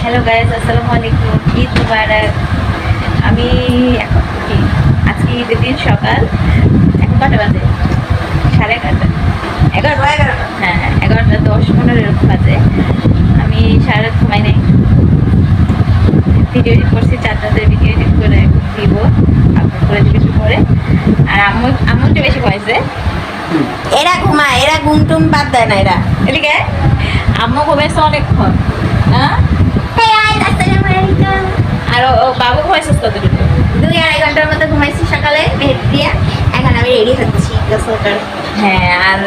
Hello guys, আসসালামু আলাইকুম। ঈদ মুবারক। আমি এখন কি আজকে ঈদের দিন সকাল, এখন কটা বাজে? 11:30। 11:00। হ্যাঁ, 11:10-15 এরকম বাজে। আমি সারা রাত ঘুমাই নাই, ভিডিও এডিট করছি, 4 রাতের ভিডিও এডিট করে দিব, আপলোড করে দিব কিছু করে। আর আম্মু একটু বেশি ভয়েছে, এরা ঘুমায়, এরা ঘুম টুম বাদ দেয় না এরা। এদিকে আম্মু ঘুমাইছে অনেকক্ষণ, হ্যাঁ। আর ও বাবু ঘুমাইছিস কতটুকু? 2-2.5 ঘন্টার মতো ঘুমাইছি সকালে মেহেদি দিয়া। এখন আমি রেডি হচ্ছি গোসল করে। হ্যাঁ, আর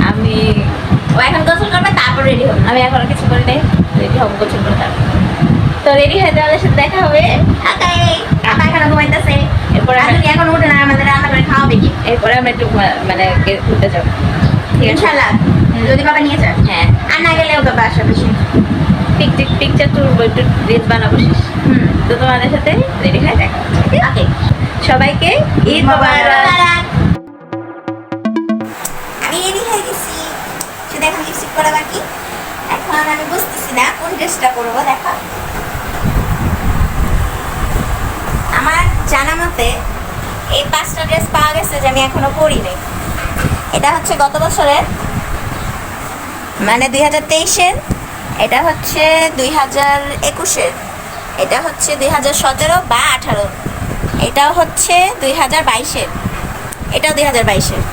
আমি ও এখন গোসল করবে, তারপর রেডি হবে। আমি এখনো কিছু করি নাই, রেডি হবো গোসল করে তারপর। তো রেডি হয়ে যাওয়ার সাথে দেখা হবে। আপা এখনো ঘুমাইতেছে। এরপরে তুমি এখন উঠে না, আমাদের রান্না করে খাওয়াবে কি? এরপরে আমরা একটু মানে ঘুরতে যাবো, ঠিক আছে? ইনশাআল্লাহ, যদি বাবা নিয়ে যায়। হ্যাঁ, আর না গেলেও বাবা আসবে। পিকচার তুলবো, একটু রিলস বানাবো শেষ। তো তোমাদের সাথে রেডি হয়ে দেখা হচ্ছে। ওকে, সবাইকে ঈদ মোবারক। আমি রেডি হয়ে গেছি, শুধু এখন লিপস্টিক করা বাকি। এখন আমি বুঝতেছি না কোন ড্রেসটা পরবো। দেখো, আমার জানা মতে এই 5টা ড্রেস পাওয়া গেছে যে আমি এখনো পরিনি। এটা হচ্ছে গত বছরের, মানে 2023-এর, এটা হচ্ছে 2021-এর, এটা হচ্ছে 2017 বা 18, এটাও হচ্ছে 2022-এর, এটাও 2022-এর।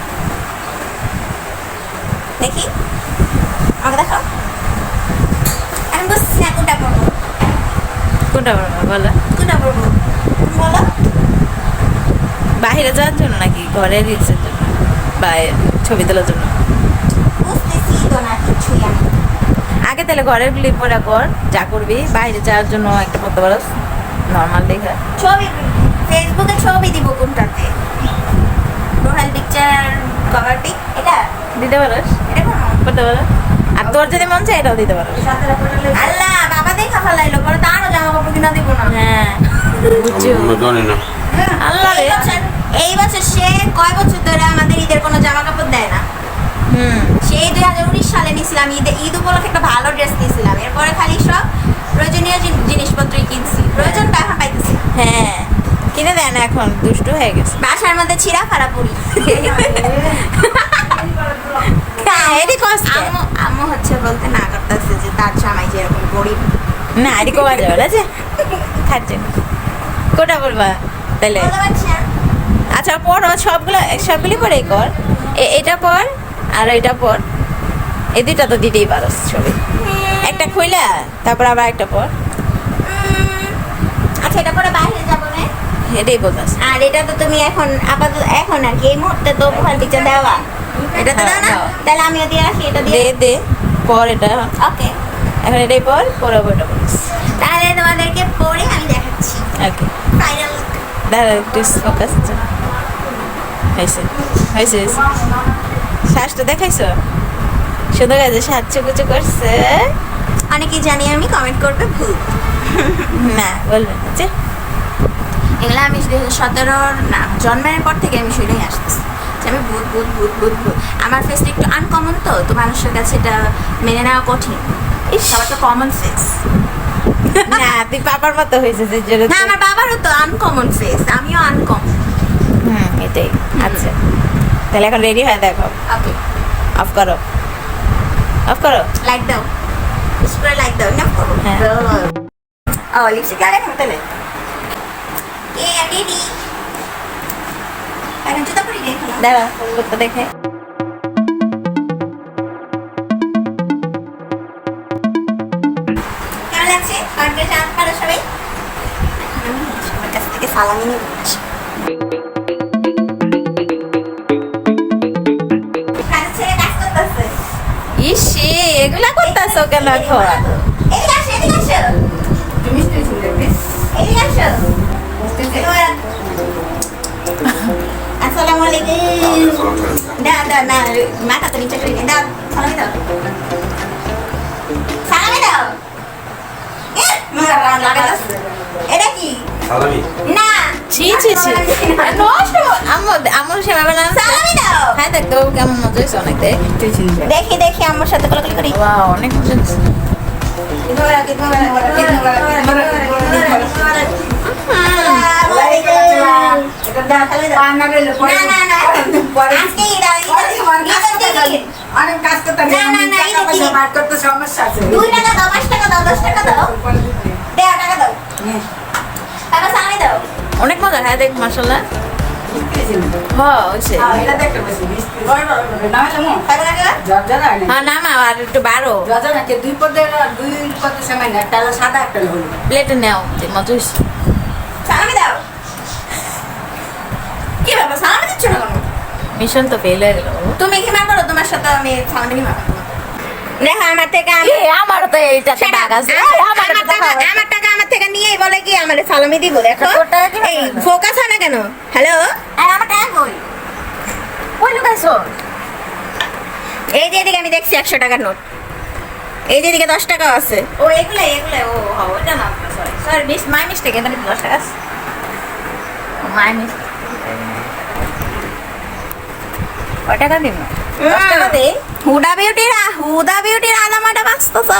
দেখি, আমাকে দেখো। আমি বুঝছি না কোনটা পরবো। কোনটা বলবো বলো? কোনটা পরবো বলো? বাইরে যাওয়ার জন্য নাকি ঘরে রিলসের জন্য বা ছবি তোলার জন্য? বুঝতেছি তো না কিছুই আমি। আগে তাহলে ঘরের ক্লিপ পরা কর, যা করবি। বাইরে যাওয়ার জন্য একটা করতে পারো নর্মাল দেখা ছবি ফেসবুকে ছবি দিব কোনটাতে? প্রোফাইল পিকচার, কভার পিক, এটা দিতে পারোস, এটা কোন? করতে পারো। আর তোর যদি মন চায় এটাও দিতে পারো। আল্লাহ, বাবা দেখা ফেলাইলো, পরে তো আরো জামা কাপড় কিনা দিব না। হ্যাঁ, বুঝছো? আল্লাহ রে। এই বছর সে কয় বছর ধরে আমাদের ঈদের কোনো জামা কাপড় দেয় না। সেই 2019 সালে নিয়েছিলাম ঈদ উপলক্ষে একটা ভালো ড্রেস নিয়েছিলাম। এরপরে খালি সব প্রয়োজনীয় জিনিসপত্রই কিনছি, প্রয়োজনটা এখন পাইতেছি। হ্যাঁ, কিনে দেয় না, এখন দুষ্টু হয়ে গেছে। বাসার মধ্যে ছিঁড়া ফাড়া পড়ি। আম্মু হচ্ছে বলতে না করতেছে যে তার জামাই যেরকম গরিব না, এটি কমা যাবে না যে খাচ্ছে। কোটা বলবা তাহলে? আচ্ছা পড়ো, সবগুলি পরেই কর। এটা পর আর এটা পর, এই দুইটা তো দিতেই পারো ছবি। একটা খুইলা তারপর আবার একটা পর। আচ্ছা, এটা পরে বাইরে যাবো না? এটাই বলতেছে। আর এটা তো তুমি এখন আপাতত, এখন আর কি এই মুহূর্তে তো প্রোফাইল পিকচার দেওয়া, এটা তো দাও না? তাহলে আমিও দিয়ে রাখি, এটা দিয়ে দে পর এটা। ওকে, এখন এটাই পর, পরে ওটা পর। তাহলে তোমাদেরকে পরে আমি দেখাচ্ছি ওকে, ফাইনাল। দাঁড়া একটু ফোকাস। হয়েছে হয়েছে, শ্বাসটা দেখাইছো? সুন্দর আছে, সাহায্য কিছু করছে। অনেকেই জানি আমি, কমেন্ট করবে ভুল না বলবে না যে এগুলো আমি 2017 না জন্মের পর থেকে আমি শুনেই আসতেছি যে আমি ভূত ভূত ভূত ভূত ভূত। আমার ফেসটা একটু আনকমন, তো মানুষের কাছে এটা মেনে নেওয়া কঠিন। সবার তো কমন ফেস না, তুই পাপার মতো হয়েছে যে না, আমার বাবারও তো আনকমন ফেস, আমিও আনকমন। এটাই। আচ্ছা তাহলে এখন রেডি হয়ে দেখো। ওকে, অফ করো, অফ করো। লাইক দাও, স্প্রে লাইক দাও না করো। হ্যাঁ। ও লিপস্টিক লাগাই না তাহলে? এ রেডি। এখন জুতা পরে দেখো। দাঁড়া করতে দেখে। কেমন লাগছে? কনফিডেন্স আনতে পারো সবাই? সবার কাছ থেকে সালামি নিয়ে বলছি। কাজ ছেড়ে কাজ করতেছে। ইসে, এগুলা করতেছো কেন এখন? এদিকে আসো, এদিকে আসো। এদিকে আসো। আসসালামু আলাইকুম। দাও দাও, না মাথা তো নিচে করে দাও, সালামি দাও, সালামি দাও। এটা কি? না, ছি ছি ছি, নষ্ট। আম্মুর সেবা বানান। সালামি দাও। হ্যাঁ, দেখতে কেমন মজা হয়েছে অনেক। দেখি দেখি আম্মুর সাথে কোলাকুলি করি। অনেক মজা হয়েছে। ঈদ মোবারক, ঈদ মোবারক, ঈদ মোবারক। অনেক কাজ করতে না, না, না, টাকা পয়সা বার করতে সমস্যা আছে 2 টাকা দাও, 5 টাকা দাও, 10 টাকা দাও, দেও টাকা দাও, টাকা সামনে দাও। অনেক মজা, হ্যাঁ দেখ মাশাআল্লাহ। হ্যাঁ হয়েছে। এটা দেখতে পাচ্ছি 20 না হলে মো টাকা টাকা জর্জরা না হ্যাঁ নামা আর একটু বাড়ো, জর্জরা কে দুই পদ সময় না একটা সাদা একটা হলো প্লেটে নেও মজা হয়েছে। সামনে দাও। কি ব্যাপার সামনে দিচ্ছ না কেন? মিশন তো ফেল হয়ে গেল। তুমি কি মা করো, তোমার সাথে আমি সামনে কি মা করো? দেখো আমার থেকে আমার তো এইটাতে দাগ আছে। আমার টাকা আমার থেকে নিয়েই বলে কি আমারে সালামি দিব। দেখো তোর টাকা কি এই ফোকাস হয় না কেন? হ্যালো আমার টাকা কই? কই লুকাইছো? এই যে এদিকে আমি দেখছি 100 টাকার নোট, এই যে এদিকে 10 টাকা আছে। ও এগুলো ও ওটা না, সরি সরি মাই মিস্টেক, এটা 10 টাকা আছে। মাই মিস কয় টাকা দিব? 10 টাকা দে। হুদা বিউটির আদা মাটা মাখতেছ,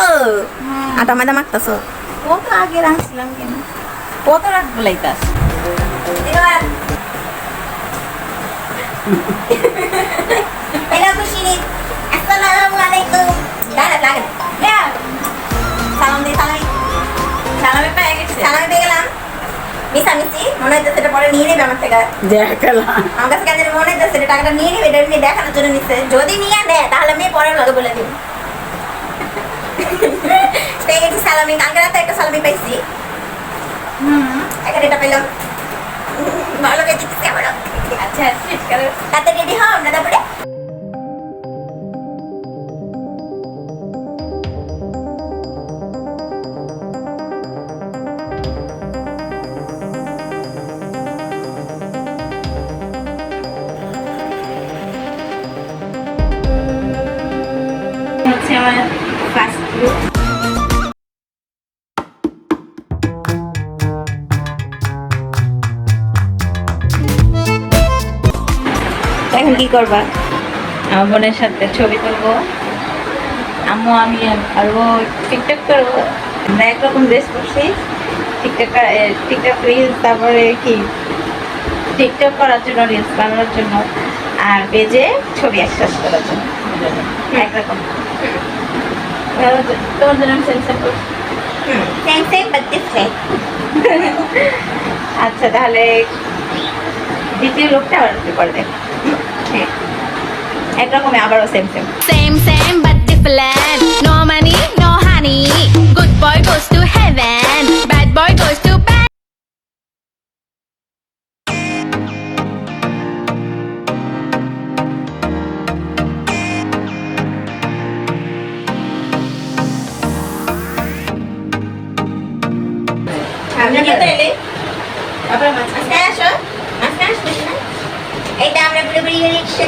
আটা মাটা মাখতেছ। কত আগে রাখছিলাম কেন? কত রাখবো লাইতাস? এবার হ্যালো খুশি, আসসালামু আলাইকুম। দাঁড়া লাগে সালাম দে, সালামি পেয়ে গেলাম। মিশামিশি মনে হচ্ছে সেটা পরে নিয়ে নেবে আমার থেকে। দেখলাম আমার কাছে কেন মনে হচ্ছে সেটা টাকাটা নিয়ে নেবে, এটা নিয়ে দেখানোর জন্য নিচ্ছে। যদি নিয়ে নেয় তাহলে আমি পরে লগে বলে দিব। পেয়ে গেছি সালামি, কালকে রাতে একটা সালামি পাইছি। এখন এটা পেলাম, ভালো করে দিতেছি আমার। আচ্ছা ঠিক আছে। তাতে রেডি হও আমরা তারপরে। হচ্ছে আমার ফার্স্ট গ্রুপ। এখন কি করবা? আমার বোনের সাথে ছবি তুলবো, আম্মু আমি আর ও টিকটক করবো। আমরা একরকম ড্রেস করছি, টিকটক রিলস, তারপরে কি টিকটক করার জন্য, রিলস বানানোর জন্য, আর পেজে ছবি অ্যাক্সেস করার জন্য একরকম। তোমার জন্য আমি সেন্সার করছি। Same but different. আচ্ছা তাহলে দ্বিতীয় লোকটা আবার একটু করে দেখ। হ্যাঁ একরকমই আবারও same Same, but different. No money, no honey. Good boy goes to heaven. Bad boy goes to bed. আমরা কত এলে? আবার মাঝখানে আসো, মাঝখানে আসবে না? এইটা আমরা পুরোপুরি রিকশা।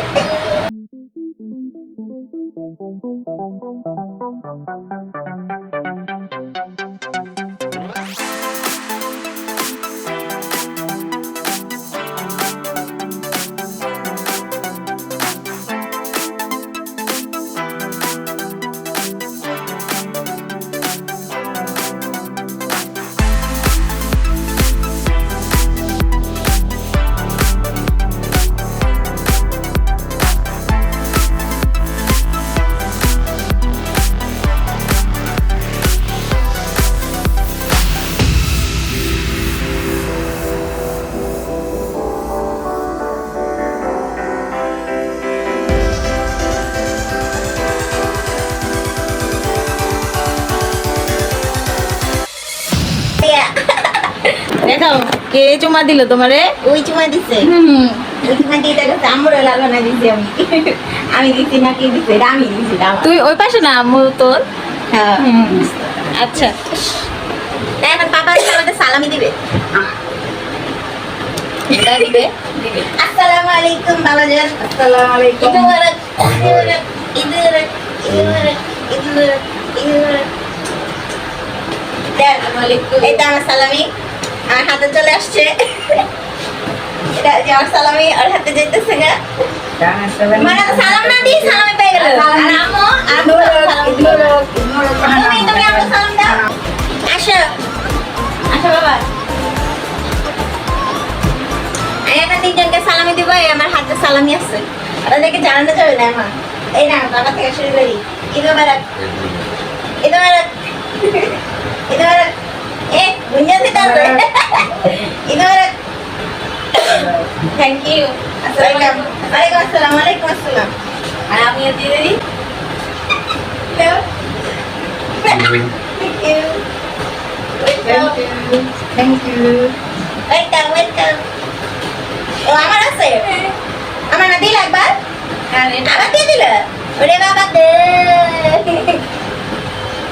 দেখাও কে চুমা দিল তোমারে? ওই চুমা দিছে, ওই চুমা দিয়ে দেখো আমার লাগলো না, দিছি আমি। আমি দিছি না, কি দিছে? এটা আমি দিছি। তুই ওই পাশে না, আম্মু তোর। হ্যাঁ আচ্ছা এখন পাপা আমাদের সালামি দিবে। এটা দিবে। আসসালামু আলাইকুম বাবাজান। আসসালামু আলাইকুম ঈদ মুবারক, ঈদ মুবারক, ঈদ মুবারক, ঈদ মুবারক, ঈদ মুবারক। দেখ, এটা আমার সালামি, আমার হাতে চলে আসছে। এটা যে আমার সালামি আর হাতে যেতেছে না, মানে তো সালাম না দিয়ে সালামি পেয়ে গেল। আর আম্মু তুমি আমাকে সালাম দাও। আসো আসো বাবা। সালামি দিব, এই আমার হাতে সালামি আছে, আপনাদেরকে জানানো যাবে না এখন। এই না বাবা থেকে শুরু করি। ঈদ মোবারক, ঈদ মোবারক, ঈদ মোবারক। এ গুঞ্জন দিতে হবে। ঈদ মোবারক। Thank you. ওয়ালাইকুম আসসালাম, ওয়ালাইকুম আসসালাম। আর আমিও দিয়ে দিই। Thank you. Thank you. Welcome. ও আমার আছে, আমার না দিল একবার, আর এটা আবার দিয়ে দিল। ওরে বাবা দে।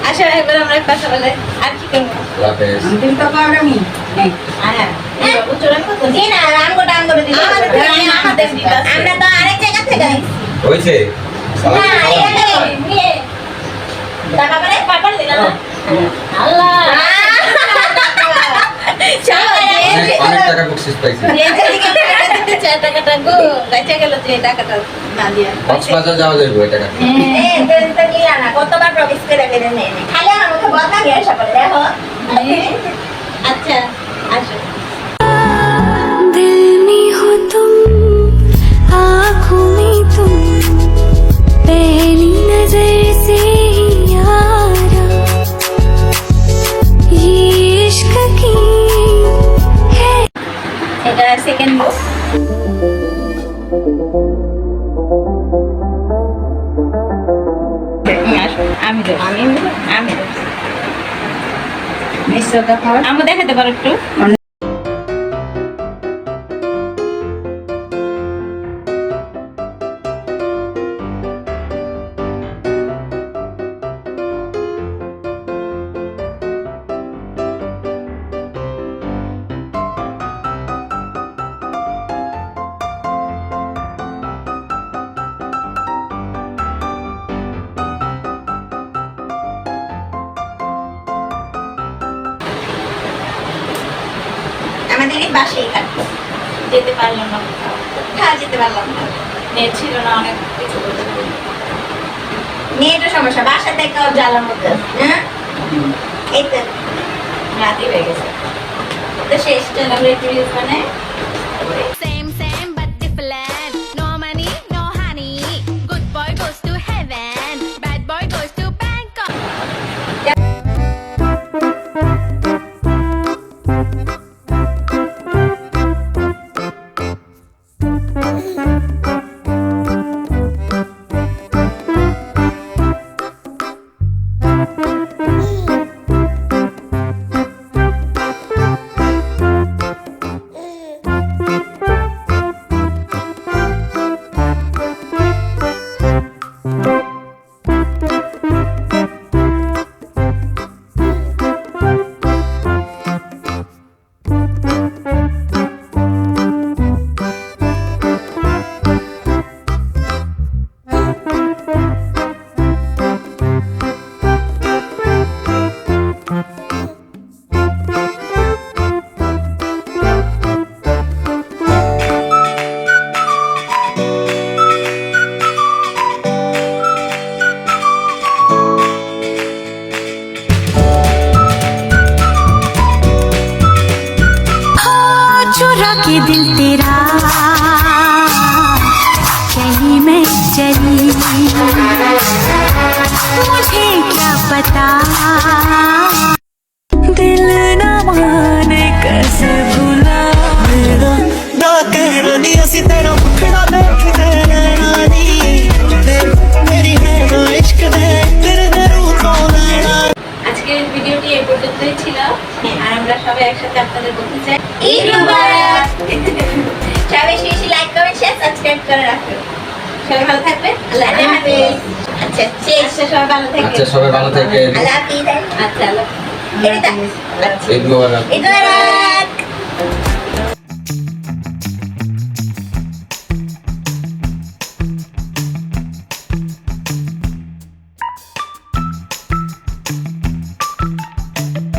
আচ্ছা এবার আমরা কথা বলে আর কি করবো? তুমি তো পারবি হ্যাঁ বাবু চলে কত জি না, আমগোটা আমগোটা দিল। আমাদের দিতে আছে। আমরা তো আরেক জায়গা থেকে আইছি। হয়েছে না, এটা নিয়ে টাকা পারে পাপড় দিলা না? আল্লাহ চলো অনেক টাকা বকশিস পাইছি। দিতে চার টাকাটা গো গাইতে গেল যে টাকাটা না দিয়া কক্সবাজার যাওয়া যাবে ওই টাকা কতবার প্রমিস করে বেঁধে নেই খালি আমার মুখে বদনা গিয়ে আসা করে দেখো। আচ্ছা আসো दिल में हो तुम, आँखों में तुम, पहली नजर से ही यारा, ये इश्क की है। এটা সেকেন্ড বুক আমি দেব আমি দেব নিশ্চয়তা খাওয়া আমি দেখাতে পারো একটু আমাদের এই বাসেই কাটবো, যেতে পারলাম না হ্যাঁ যেতে পারলাম না, নেট ছিল না অনেক কিছু করতে পারি নেটের সমস্যা, বাসা থেকে ওর জ্বালার মধ্যে হ্যাঁ এই তো রাতে হয়ে গেছে তো শেষ। চলো আমরা একটু রিলস বানাই Same, same, but different. No money, no honey. Good boy goes to heaven. Bad boy goes to Bangkok. चुरा के दिल तेरा चली मैं चली, मुझे क्या पता दिल न माने कैसे भुला मेरा ना कहना नी असी तेरा मुखड़ा देखदे रहना नी मेरी है ना इश्क दे तेरे दरू तो लेना। আজকের ভিডিওটি এই পর্যন্তই ছিল আর আমরা সবাই একসাথে আপনাদের বলতে চাই ঈদ মোবারক। সবাই বেশি বেশি লাইক কমেন্ট শেয়ার সাবস্ক্রাইব করে রাখবেন। সবাই ভালো থাকবেন আল্লাহ হাফেজ। আচ্ছা শেষ। আচ্ছা সবাই ভালো থাকবেন আচ্ছা সবাই ভালো থেকে আল্লাহ হাফেজ। আচ্ছা আল্লাহ এটা ঈদ মোবারক। ঈদ মোবারক।